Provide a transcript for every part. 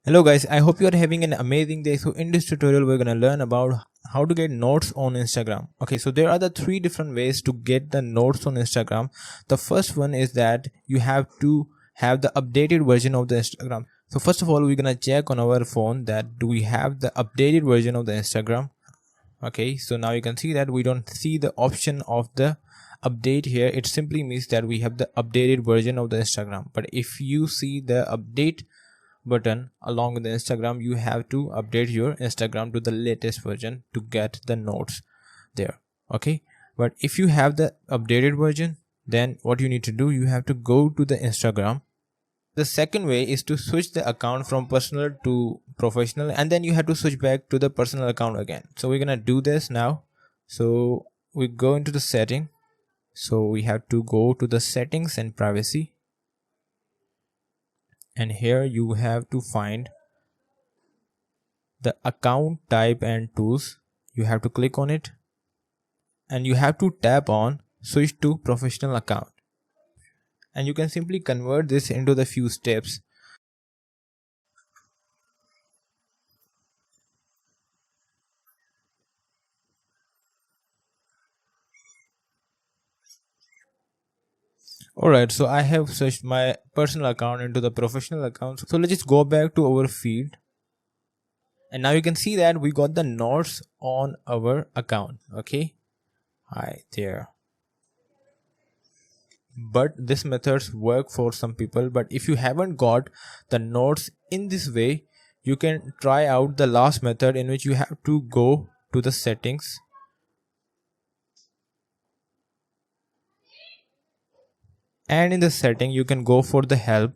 Hello guys, I hope you are having an amazing day. So in this tutorial we're going to learn about how to get notes on Instagram. Okay, so there are the three different ways to get the notes on Instagram. The first one is that you have to have the updated version of the Instagram. So first of all, we're going to check on our phone that do we have the updated version of the Instagram. Okay, so now you can see that we don't see the option of the update here. It simply means that we have the updated version of the Instagram. But if you see the update button along with the Instagram, you have to update your Instagram to the latest version to get the notes there. Okay, but if you have the updated version, then what you need to do, you have to go to the Instagram. The second way is to switch the account from personal to professional, and then you have to switch back to the personal account again. So we're gonna do this now. So we go into the setting. So we have to go to the settings and privacy, and here you have to find the account type and tools. You have to click on it and you have to tap on switch to professional account, and you can simply convert this into the few steps. Alright, so I have switched my personal account into the professional account. So let's just go back to our feed, and now you can see that we got the notes on our account. Okay, hi there. But this methods work for some people, but if you haven't got the notes in this way, you can try out the last method, in which you have to go to the settings, and in the setting you can go for the help.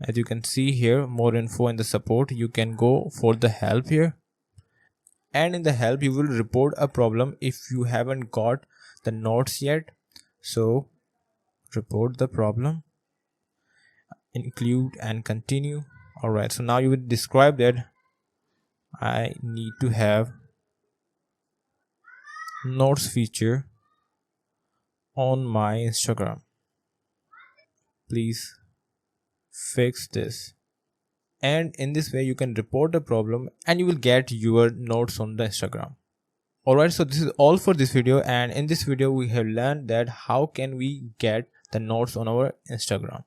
As you can see here, more info in the support, you can go for the help here, and in the help you will report a problem if you haven't got the notes yet. So report the problem, include and continue. Alright, so now you will describe that I need to have notes feature on my Instagram. Please fix this. And in this way you can report the problem and you will get your notes on the Instagram. Alright, so this is all for this video, and in this video we have learned that how can we get the notes on our Instagram.